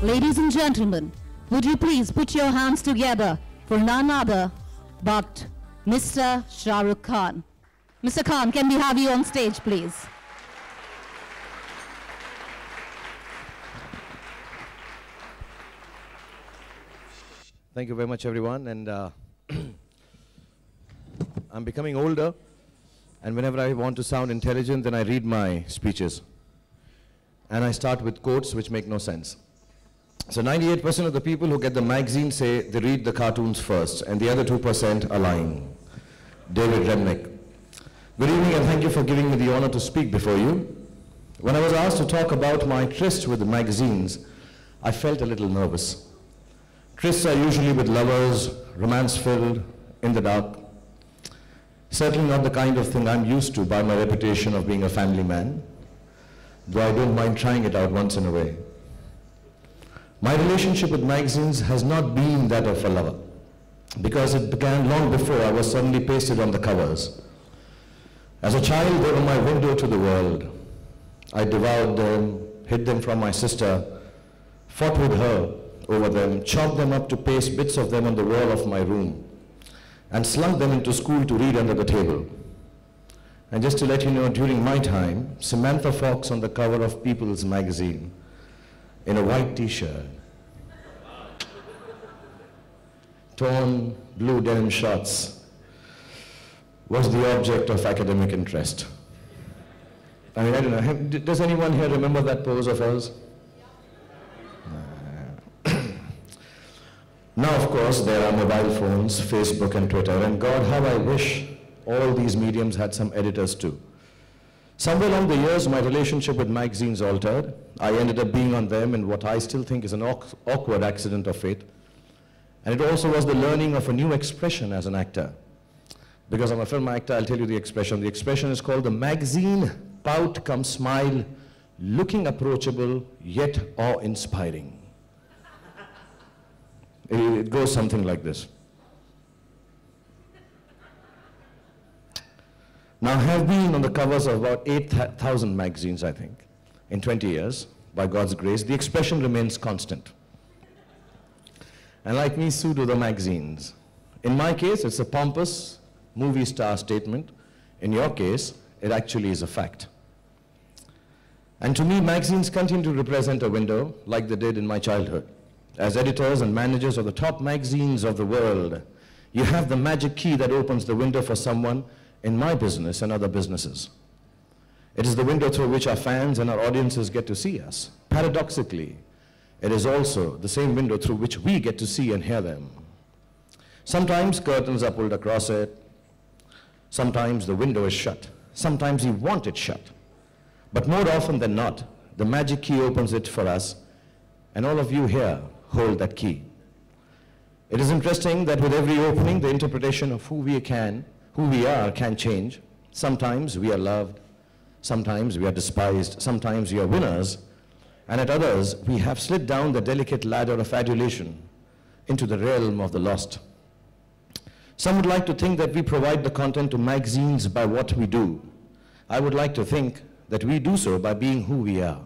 Ladies and gentlemen, would you please put your hands together for none other but Mr. Shahrukh Khan. Mr. Khan, can we have you on stage, please? Thank you very much, everyone. And I'm becoming older, and whenever I want to sound intelligent, then I read my speeches. And I start with quotes which make no sense. So 98% of the people who get the magazine say they read the cartoons first, and the other 2% are lying. David Remnick. Good evening, and thank you for giving me the honor to speak before you. When I was asked to talk about my tryst with the magazines, I felt a little nervous. Trysts are usually with lovers, romance-filled, in the dark. Certainly not the kind of thing I'm used to by my reputation of being a family man, though I don't mind trying it out once in a way. My relationship with magazines has not been that of a lover, because it began long before I was suddenly pasted on the covers. As a child, they were my window to the world. I devoured them, hid them from my sister, fought with her over them, chopped them up to paste bits of them on the wall of my room, and slunk them into school to read under the table. And just to let you know, during my time, Samantha Fox on the cover of People's magazine, in a white T-shirt, torn blue denim shorts, was the object of academic interest. I mean, I don't know, does anyone here remember that pose of hers? Now, of course, there are mobile phones, Facebook and Twitter, and God, how I wish all these mediums had some editors too. Somewhere along the years, my relationship with magazines altered. I ended up being on them in what I still think is an awkward accident of fate. And it also was the learning of a new expression as an actor. Because I'm a film actor, I'll tell you the expression. The expression is called the magazine pout come smile, looking approachable, yet awe-inspiring. It goes something like this. Now, I have been on the covers of about 8,000 magazines, I think, in 20 years. By God's grace, the expression remains constant. And like me, so do the magazines. In my case, it's a pompous movie star statement. In your case, it actually is a fact. And to me, magazines continue to represent a window, like they did in my childhood. As editors and managers of the top magazines of the world, you have the magic key that opens the window for someone in my business and other businesses. It is the window through which our fans and our audiences get to see us. Paradoxically, it is also the same window through which we get to see and hear them. Sometimes curtains are pulled across it. Sometimes the window is shut. Sometimes we want it shut. But more often than not, the magic key opens it for us, and all of you here hold that key. It is interesting that with every opening, the interpretation of who we are can change. Sometimes we are loved, sometimes we are despised, sometimes we are winners, and at others, we have slid down the delicate ladder of adulation into the realm of the lost. Some would like to think that we provide the content to magazines by what we do. I would like to think that we do so by being who we are.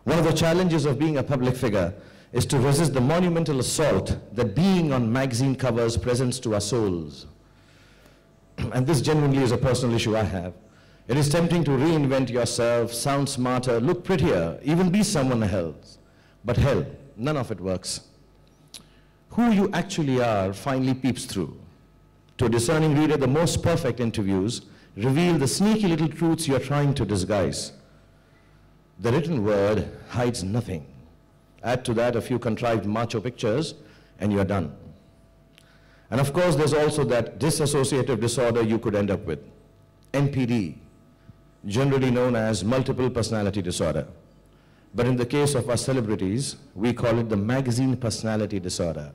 One of the challenges of being a public figure is to resist the monumental assault that being on magazine covers presents to our souls. And this genuinely is a personal issue I have. It is tempting to reinvent yourself, sound smarter, look prettier, even be someone else. But hell, none of it works. Who you actually are finally peeps through. To a discerning reader, the most perfect interviews reveal the sneaky little truths you are trying to disguise. The written word hides nothing. Add to that a few contrived macho pictures, and you're done. And of course, there's also that dissociative disorder you could end up with, MPD, generally known as multiple personality disorder. But in the case of our celebrities, we call it the magazine personality disorder.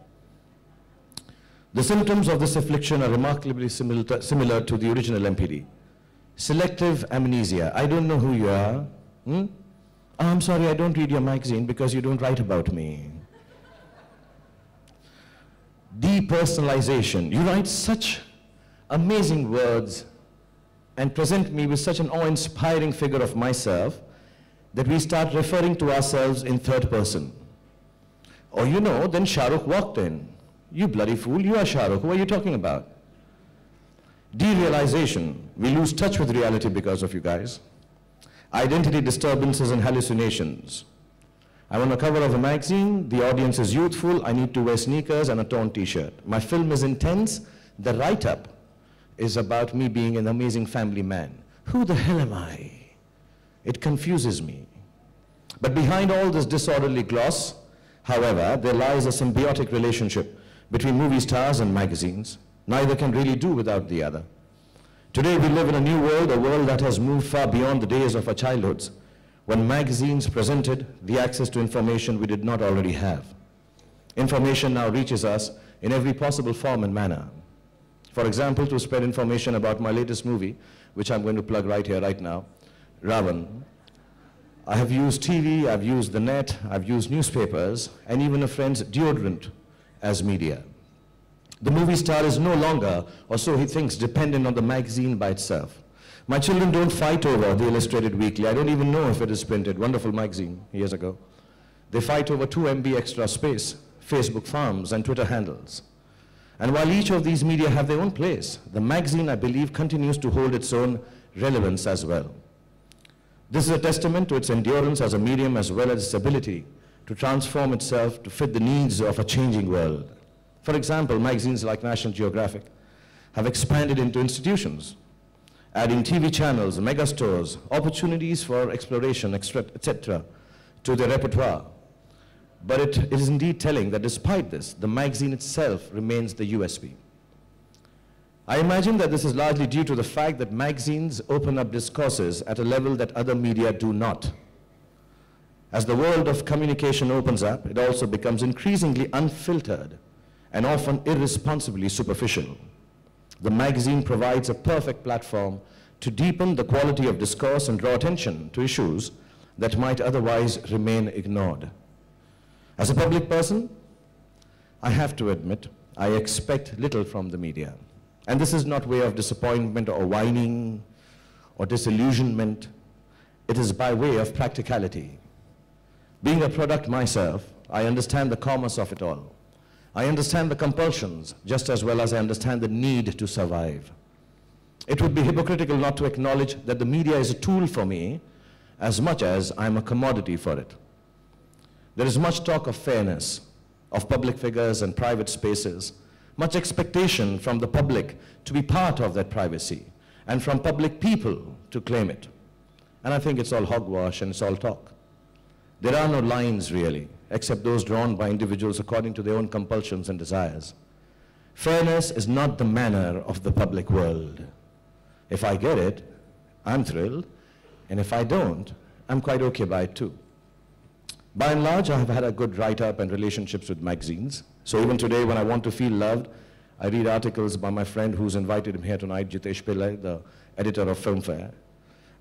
The symptoms of this affliction are remarkably similar to the original MPD. Selective amnesia. I don't know who you are. Oh, I'm sorry, I don't read your magazine because you don't write about me. Depersonalization. You write such amazing words and present me with such an awe-inspiring figure of myself that we start referring to ourselves in third person. Or you know, then Shahrukh walked in. You bloody fool, you are Shahrukh, who are you talking about? Derealization, we lose touch with reality because of you guys. Identity disturbances and hallucinations. I'm on the cover of a magazine, the audience is youthful, I need to wear sneakers and a torn t-shirt. My film is intense, the write-up is about me being an amazing family man. Who the hell am I? It confuses me. But behind all this disorderly gloss, however, there lies a symbiotic relationship between movie stars and magazines. Neither can really do without the other. Today we live in a new world, a world that has moved far beyond the days of our childhoods, when magazines presented the access to information we did not already have. Information now reaches us in every possible form and manner. For example, to spread information about my latest movie, which I'm going to plug right here, right now, Ravan, I have used TV, I've used the net, I've used newspapers, and even a friend's deodorant as media. The movie star is no longer, or so he thinks, dependent on the magazine by itself. My children don't fight over the Illustrated Weekly. I don't even know if it is printed. Wonderful magazine years ago. They fight over 2 MB extra space, Facebook farms, and Twitter handles. And while each of these media have their own place, the magazine, I believe, continues to hold its own relevance as well. This is a testament to its endurance as a medium as well as its ability to transform itself to fit the needs of a changing world. For example, magazines like National Geographic have expanded into institutions, adding TV channels, mega stores, opportunities for exploration, etc., to their repertoire. But it is indeed telling that despite this, the magazine itself remains the USP. I imagine that this is largely due to the fact that magazines open up discourses at a level that other media do not. As the world of communication opens up, it also becomes increasingly unfiltered and often irresponsibly superficial. The magazine provides a perfect platform to deepen the quality of discourse and draw attention to issues that might otherwise remain ignored. As a public person, I have to admit, I expect little from the media. And this is not way of disappointment or whining or disillusionment. It is by way of practicality. Being a product myself, I understand the commerce of it all. I understand the compulsions just as well as I understand the need to survive. It would be hypocritical not to acknowledge that the media is a tool for me as much as I'm a commodity for it. There is much talk of fairness, of public figures and private spaces, much expectation from the public to be part of that privacy, and from public people to claim it. And I think it's all hogwash and it's all talk. There are no lines really, except those drawn by individuals according to their own compulsions and desires. Fairness is not the manner of the public world. If I get it, I'm thrilled, and if I don't, I'm quite okay by it too. By and large, I have had a good write-up and relationships with magazines. So even today, when I want to feel loved, I read articles by my friend who's invited him here tonight, Jitesh Pillai, the editor of Filmfare.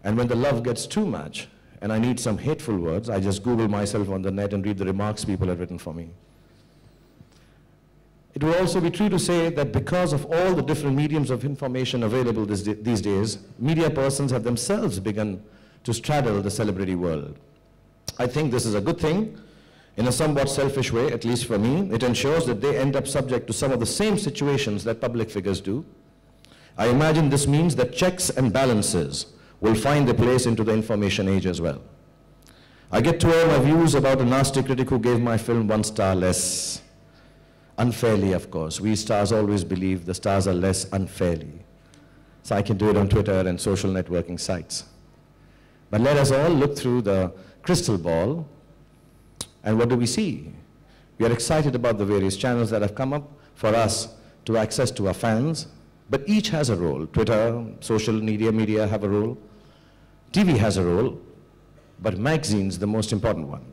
And when the love gets too much, and I need some hateful words, I just Google myself on the net and read the remarks people have written for me. It will also be true to say that because of all the different mediums of information available these days, media persons have themselves begun to straddle the celebrity world. I think this is a good thing. In a somewhat selfish way, at least for me, it ensures that they end up subject to some of the same situations that public figures do. I imagine this means that checks and balances will find their place into the information age as well. I get to air my views about a nasty critic who gave my film 1 star less. Unfairly, of course. We stars always believe the stars are less unfairly. So I can do it on Twitter and social networking sites. But let us all look through the crystal ball, and what do we see? We are excited about the various channels that have come up for us to access to our fans, but each has a role. Twitter, social media have a role. TV has a role, but magazines the most important one.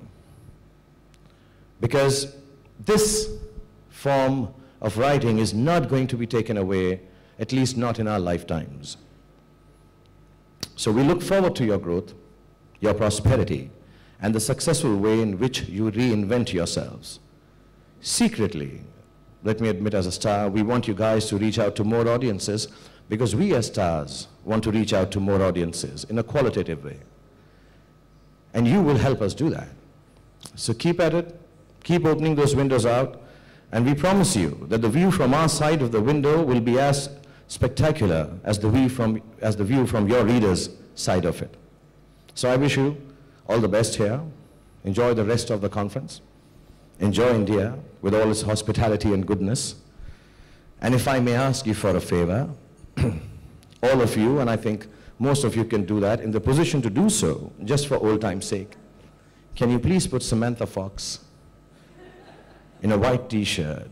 Because this form of writing is not going to be taken away, at least not in our lifetimes. So we look forward to your growth, your prosperity, and the successful way in which you reinvent yourselves. Secretly, let me admit as a star, we want you guys to reach out to more audiences because we as stars want to reach out to more audiences in a qualitative way. And you will help us do that. So keep at it, Keep opening those windows out, and we promise you that the view from our side of the window will be as spectacular as the view from your reader's side of it. So I wish you all the best here. Enjoy the rest of the conference. Enjoy India with all its hospitality and goodness. And if I may ask you for a favor, all of you, and I think most of you can do that, in the position to do so, just for old time's sake, can you please put Samantha Fox in a white T-shirt,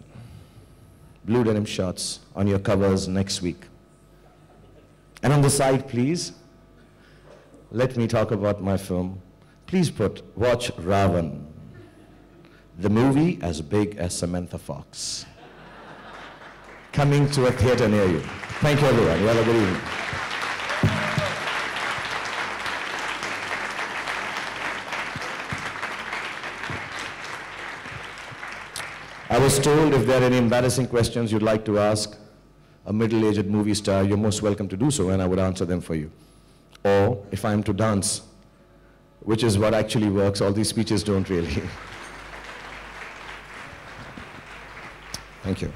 blue denim shorts on your covers next week? And on the side, please, let me talk about my film. Please watch Ravan, the movie as big as Samantha Fox, coming to a theater near you. Thank you, everyone. You have a good evening. I was told if there are any embarrassing questions you'd like to ask a middle-aged movie star, you're most welcome to do so, and I would answer them for you. Or if I'm to dance, which is what actually works, all these speeches don't really. Thank you.